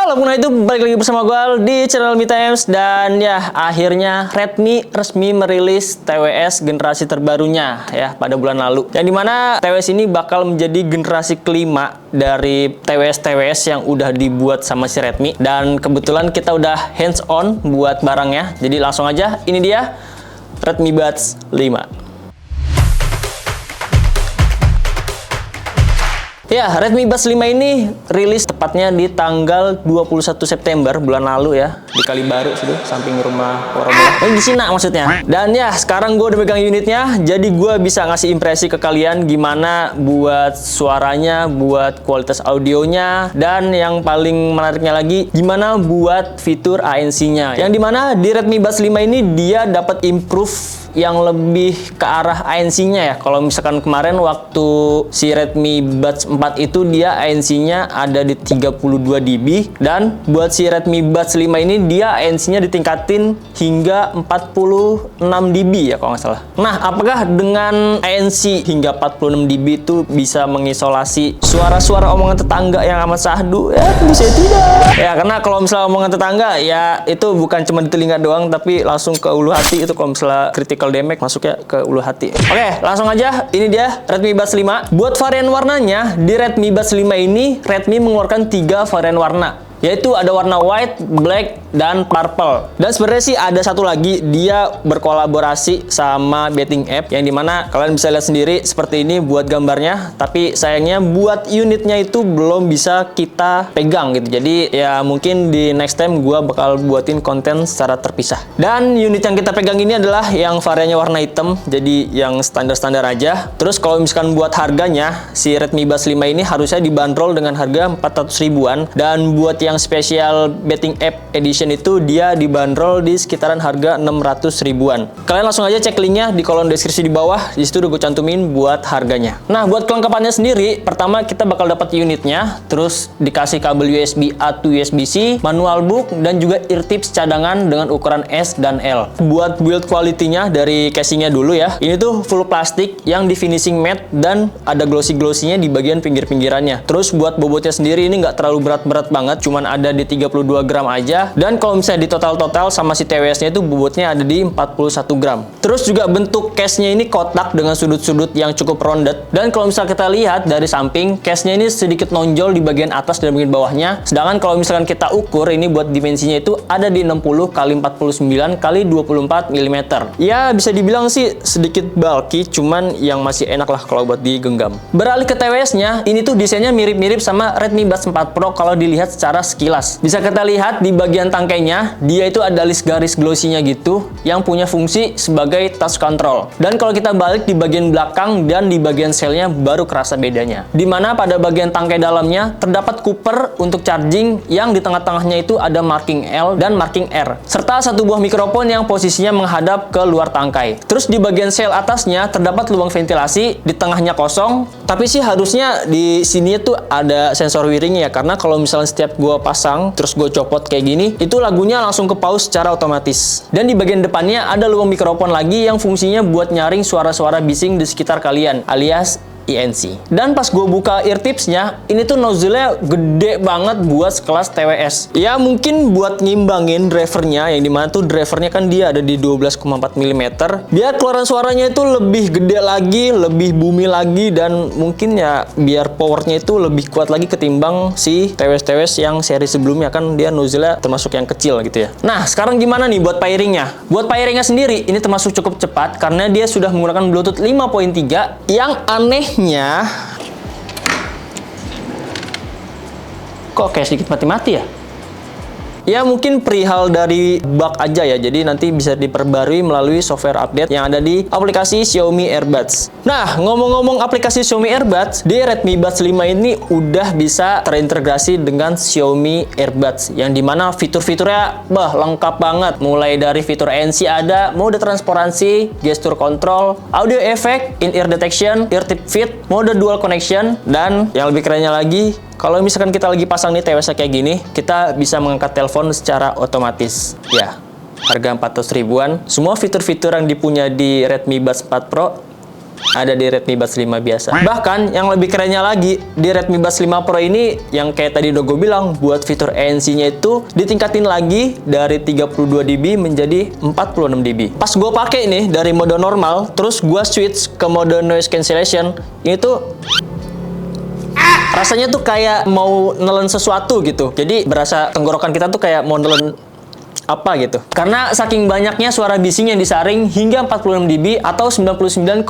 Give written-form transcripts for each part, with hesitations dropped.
Halo pengguna itu, balik lagi bersama gue di channel Me Times. Dan ya, akhirnya Redmi resmi merilis TWS generasi terbarunya ya pada bulan lalu. Yang dimana TWS ini bakal menjadi generasi kelima dari TWS-TWS yang udah dibuat sama si Redmi. Dan kebetulan kita udah hands on buat barangnya. Jadi langsung aja, ini dia Redmi Buds 5. Ya, Redmi Buds 5 ini rilis tepatnya di tanggal 21 September bulan lalu ya, di Kalibaru situ, samping rumah Warung di Cina maksudnya. Dan ya, sekarang gue udah pegang unitnya, jadi gue bisa ngasih impresi ke kalian gimana buat suaranya, buat kualitas audionya, dan yang paling menariknya lagi, gimana buat fitur ANC-nya. Yang dimana di Redmi Buds 5 ini dia dapat improve yang lebih ke arah ANC-nya ya. Kalau misalkan kemarin waktu si Redmi Buds 4 itu dia ANC-nya ada di 32 dB, dan buat si Redmi Buds 5 ini dia ANC-nya ditingkatin hingga 46 dB ya kalau nggak salah. Nah, apakah dengan ANC hingga 46 dB itu bisa mengisolasi suara-suara omongan tetangga yang amat syahdu? Ya, tentu saja tidak. Ya, karena kalau misalnya omongan tetangga ya itu bukan cuma di telinga doang, tapi langsung ke ulu hati. Itu kalau misalnya critical damage masuknya ke ulu hati. Oke, langsung aja. Ini dia Redmi Buds 5. Buat varian warnanya, di Redmi Buds 5 ini Redmi mengeluarkan 3 varian warna, yaitu ada warna white, black, dan purple. Dan sebenarnya sih ada satu lagi, dia berkolaborasi sama betting app, yang dimana kalian bisa lihat sendiri seperti ini buat gambarnya. Tapi sayangnya buat unitnya itu belum bisa kita pegang gitu. Jadi ya mungkin di next time gua bakal buatin konten secara terpisah. Dan unit yang kita pegang ini adalah yang variannya warna hitam, jadi yang standar-standar aja. Terus kalau misalkan buat harganya, si Redmi Buds 5 ini harusnya dibanderol dengan harga 400 ribuan, dan buat yang spesial betting app edition itu dia dibanderol di sekitaran harga 600 ribuan. Kalian langsung aja cek linknya di kolom deskripsi di bawah. Di situ udah gue cantumin buat harganya. Nah, buat kelengkapannya sendiri, pertama kita bakal dapat unitnya, terus dikasih kabel USB A to USB-C, manual book, dan juga ear tips cadangan dengan ukuran S dan L. Buat build quality-nya dari casingnya dulu ya. Ini tuh full plastik yang di finishing matte dan ada glossy-glossy-nya di bagian pinggir-pinggirannya. Terus buat bobotnya sendiri ini nggak terlalu berat-berat banget, cuman ada di 32 gram aja. Dan kalau misalnya di total sama si TWS-nya itu bobotnya ada di 41 gram. Terus juga bentuk case-nya ini kotak dengan sudut-sudut yang cukup rounded. Dan kalau misalnya kita lihat dari samping, case-nya ini sedikit nonjol di bagian atas dan bagian bawahnya. Sedangkan kalau misalkan kita ukur ini buat dimensinya itu ada di 60 x 49 x 24 mm. Ya bisa dibilang sih sedikit bulky, cuman yang masih enak lah kalau buat digenggam. Beralih ke TWS-nya, ini tuh desainnya mirip-mirip sama Redmi Buds 4 Pro kalau dilihat secara sekilas. Bisa kita lihat di bagian tangkainya, dia itu ada list garis glossy-nya gitu yang punya fungsi sebagai touch control. Dan kalau kita balik di bagian belakang dan di bagian selnya baru kerasa bedanya. Dimana pada bagian tangkai dalamnya terdapat cooper untuk charging, yang di tengah-tengahnya itu ada marking L dan marking R, serta satu buah mikrofon yang posisinya menghadap ke luar tangkai. Terus di bagian sel atasnya terdapat lubang ventilasi, di tengahnya kosong. Tapi sih harusnya di sini tuh ada sensor wiringnya ya, karena kalau misalnya setiap gua pasang terus gue copot kayak gini, itu lagunya langsung ke pause secara otomatis. Dan di bagian depannya ada lubang mikrofon lagi yang fungsinya buat nyaring suara-suara bising di sekitar kalian, alias ANC. Dan pas gue buka ear tipsnya, ini tuh nozzle-nya gede banget buat sekelas TWS. Ya mungkin buat ngimbangin drivernya, yang dimana tuh drivernya kan dia ada di 12,4 mm. Biar keluaran suaranya itu lebih gede lagi, lebih bumi lagi, dan mungkin ya biar powernya itu lebih kuat lagi ketimbang si TWS-TWS yang seri sebelumnya, kan dia nozzle-nya termasuk yang kecil gitu ya. Nah, sekarang gimana nih buat pairingnya? Buat pairingnya sendiri, ini termasuk cukup cepat karena dia sudah menggunakan Bluetooth 5.3. Yang aneh kok kayak sedikit mati-mati ya? Ya mungkin perihal dari bug aja ya, jadi nanti bisa diperbarui melalui software update yang ada di aplikasi Xiaomi AirBuds. Nah, ngomong-ngomong aplikasi Xiaomi AirBuds, di Redmi Buds 5 ini udah bisa terintegrasi dengan Xiaomi AirBuds, yang dimana fitur-fiturnya lengkap banget. Mulai dari fitur ANC ada, mode transparansi, gesture control, audio effect, in-ear detection, ear tip fit, mode dual connection, dan yang lebih kerennya lagi, kalau misalkan kita lagi pasang nih TWS kayak gini, kita bisa mengangkat telepon secara otomatis. Ya, harga 400 ribuan. Semua fitur-fitur yang dipunya di Redmi Buds 4 Pro ada di Redmi Buds 5 biasa. Bahkan yang lebih kerennya lagi, di Redmi Buds 5 Pro ini yang kayak tadi udah gue bilang, buat fitur ANC-nya itu ditingkatin lagi dari 32 dB menjadi 46 dB. Pas gue pakai nih dari mode normal, terus gue switch ke mode noise cancellation, ini tuh rasanya tuh kayak mau nelen sesuatu gitu. Jadi berasa tenggorokan kita tuh kayak mau nelen apa gitu. Karena saking banyaknya suara bising yang disaring hingga 46 dB atau 99,5%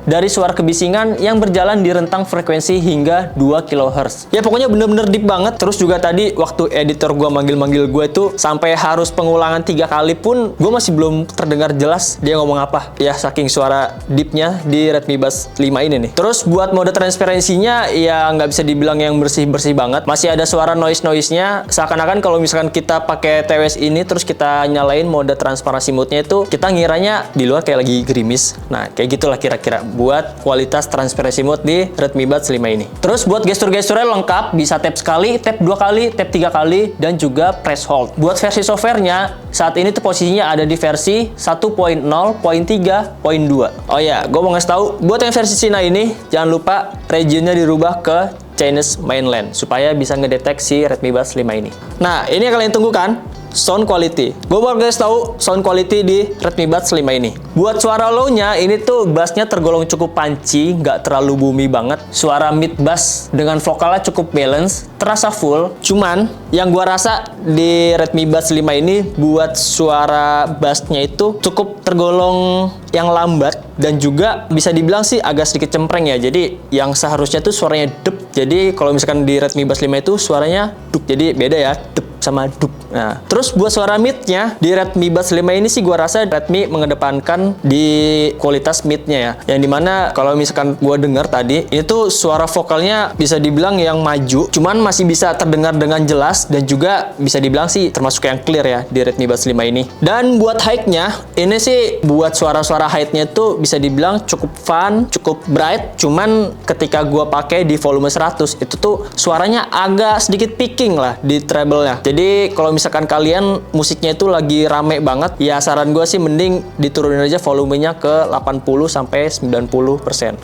dari suara kebisingan yang berjalan di rentang frekuensi hingga 2 kHz. Ya pokoknya bener-bener deep banget. Terus juga tadi waktu editor gua manggil-manggil gue tuh sampai harus pengulangan 3 kali pun gue masih belum terdengar jelas dia ngomong apa. Ya saking suara deepnya di Redmi Buds 5 ini nih. Terus buat mode transparansinya ya nggak bisa dibilang yang bersih-bersih banget. Masih ada suara noise-noise-nya. Seakan-akan kalau misalkan kita pakai TWS ini terus kita nyalain mode transparansi mode-nya itu kita ngiranya di luar kayak lagi gerimis. Nah, kayak gitulah kira-kira buat kualitas transparansi mode di Redmi Buds 5 ini. Terus buat gestur-gesturnya lengkap, bisa tap sekali, tap 2 kali, tap 3 kali dan juga press hold. Buat versi softwarenya saat ini tuh posisinya ada di versi 1.0.3.2. Oh ya, gue mau ngasih tahu buat yang versi Cina ini jangan lupa regionnya dirubah ke Chinese mainland supaya bisa ngedeteksi Redmi Buds 5 ini. Nah, ini yang kalian tunggu kan? Sound quality. Gue bakal guys tahu sound quality di Redmi Buds 5 ini. Buat suara low-nya, ini tuh bassnya tergolong cukup punchy, nggak terlalu boomy banget. Suara mid bass dengan vokalnya cukup balance, terasa full. Cuman yang gue rasa di Redmi Buds 5 ini buat suara bassnya itu cukup tergolong yang lambat dan juga bisa dibilang sih agak sedikit cempreng ya. Jadi yang seharusnya tuh suaranya dep. Jadi kalau misalkan di Redmi Buds 5 itu suaranya dup. Jadi beda ya, dep sama dup. Nah, terus buat suara mid-nya di Redmi Buds 5 ini sih gua rasa Redmi mengedepankan di kualitas mid-nya ya. Yang dimana kalau misalkan gua dengar tadi, itu suara vokalnya bisa dibilang yang maju, cuman masih bisa terdengar dengan jelas dan juga bisa dibilang sih termasuk yang clear ya di Redmi Buds 5 ini. Dan buat high-nya, ini sih buat suara-suara high-nya tuh bisa dibilang cukup fun, cukup bright, cuman ketika gua pakai di volume 100 itu tuh suaranya agak sedikit picking lah di treble-nya. Jadi kalau misalkan kalian musiknya itu lagi rame banget, ya saran gue sih mending diturunin aja volumenya ke 80-90%.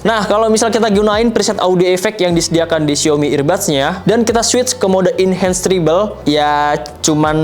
Nah, kalau misal kita gunain preset audio effect yang disediakan di Xiaomi Earbuds-nya dan kita switch ke mode enhanced treble, ya cuman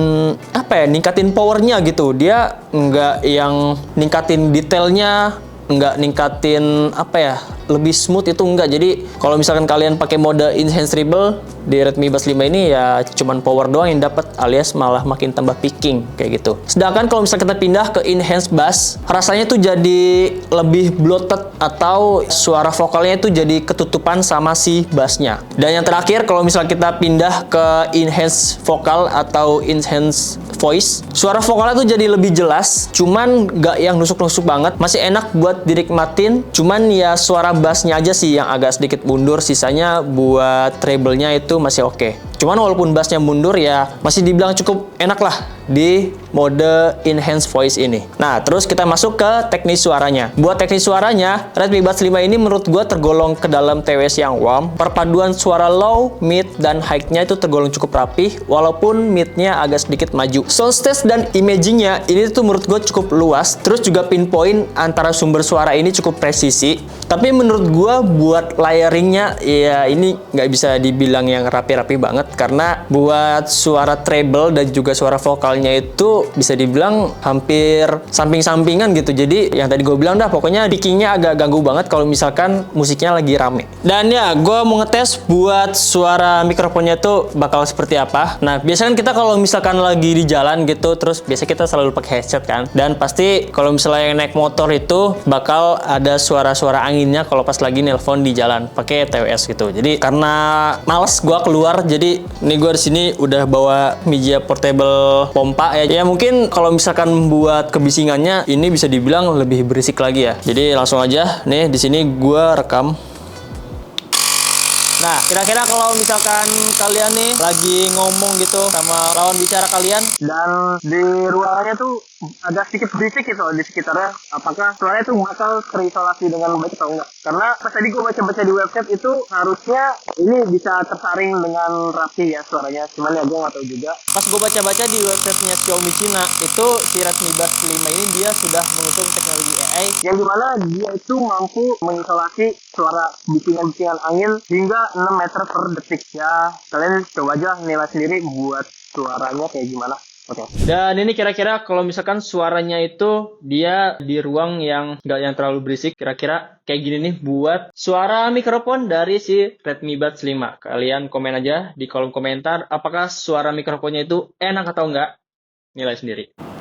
apa ya, ningkatin powernya gitu. Dia nggak yang ningkatin detailnya, nggak ningkatin apa ya, lebih smooth itu enggak. Jadi kalau misalkan kalian pakai mode enhanced treble di Redmi Buds 5 ini ya cuman power doang yang dapat, alias malah makin tambah picking kayak gitu. Sedangkan kalau misalkan kita pindah ke enhanced bass, rasanya tuh jadi lebih bloated atau suara vokalnya itu jadi ketutupan sama si bassnya. Dan yang terakhir kalau misalkan kita pindah ke enhanced vokal atau enhanced voice, suara vokalnya tuh jadi lebih jelas, cuman nggak yang nusuk-nusuk banget, masih enak buat dinikmatin. Cuman ya suara bassnya aja sih yang agak sedikit mundur, sisanya buat treble-nya itu masih oke. Cuman walaupun bassnya mundur ya masih dibilang cukup enak lah di mode enhanced voice ini. Nah, terus kita masuk ke teknis suaranya. Buat teknis suaranya, Redmi Buds 5 ini menurut gue tergolong ke dalam TWS yang warm. Perpaduan suara low, mid, dan high-nya itu tergolong cukup rapih, walaupun mid-nya agak sedikit maju. Soundstage dan imaging-nya ini tuh menurut gue cukup luas. Terus juga pinpoint antara sumber suara ini cukup presisi. Tapi menurut gue buat layering-nya ya ini nggak bisa dibilang yang rapi-rapi banget, karena buat suara treble dan juga suara vokalnya itu bisa dibilang hampir samping-sampingan gitu. Jadi yang tadi gue bilang dah, pokoknya pickingnya agak ganggu banget kalau misalkan musiknya lagi rame. Dan ya gue mau ngetes buat suara mikrofonnya tuh bakal seperti apa. Nah, biasanya kan kita kalau misalkan lagi di jalan gitu, terus biasa kita selalu pakai headset kan, dan pasti kalau misalnya yang naik motor itu bakal ada suara-suara anginnya kalau pas lagi nelpon di jalan pakai TWS gitu. Jadi karena males gue keluar, jadi nih gue di sini udah bawa meja portable pompa ya. Ya mungkin kalau misalkan buat kebisingannya ini bisa dibilang lebih berisik lagi ya. Jadi langsung aja nih di sini gue rekam. Nah, kira-kira kalau misalkan kalian nih lagi ngomong gitu sama lawan bicara kalian, dan di ruangannya tuh agak sedikit berisik gitu di sekitarnya, apakah suaranya tuh bakal terisolasi dengan baik atau enggak? Karena pas tadi gue baca-baca di website itu harusnya ini bisa tersaring dengan rapi ya suaranya, cuman ya gue nggak tahu juga. pas gue baca-baca di websitenya Xiaomi Cina, itu si Redmi Buds 5 ini dia sudah mengusung teknologi AI Yang dimana dia itu mampu mengisolasi suara bisingan-bisingan angin hingga 6 meter per detik. Ya, kalian coba aja nilai sendiri buat suaranya kayak gimana. Oke. Dan ini kira-kira kalau misalkan suaranya itu dia di ruang yang nggak yang terlalu berisik, kira-kira kayak gini nih buat suara mikrofon dari si Redmi Buds 5. Kalian komen aja di kolom komentar apakah suara mikrofonnya itu enak atau enggak. Nilai sendiri.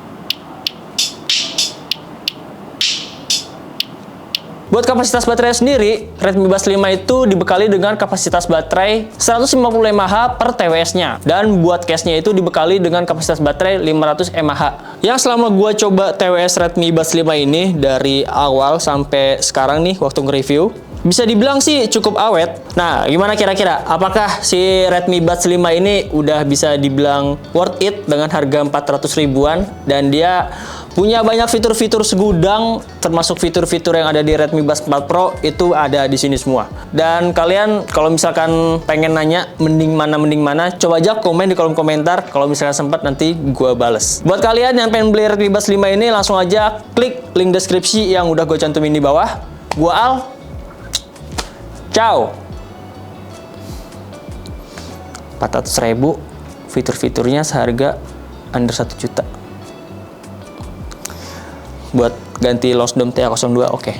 Buat kapasitas baterai sendiri, Redmi Buds 5 itu dibekali dengan kapasitas baterai 150 mAh per TWS-nya. Dan buat case-nya itu dibekali dengan kapasitas baterai 500 mAh. Yang selama gua coba TWS Redmi Buds 5 ini dari awal sampai sekarang nih waktu nge-review, bisa dibilang sih cukup awet. Nah, gimana kira-kira? Apakah si Redmi Buds 5 ini udah bisa dibilang worth it dengan harga 400 ribuan? Dan dia punya banyak fitur-fitur segudang, termasuk fitur-fitur yang ada di Redmi Buds 4 Pro itu ada di sini semua. Dan kalian kalau misalkan pengen nanya mending mana, coba aja komen di kolom komentar. Kalau misalkan sempat nanti gua bales. Buat kalian yang pengen beli Redmi Buds 5 ini, langsung aja klik link deskripsi yang udah gue cantumin di bawah. Gua Al. Ciao. 400 ribu, fitur-fiturnya seharga under 1 juta. Buat ganti Losdom TA02 oke.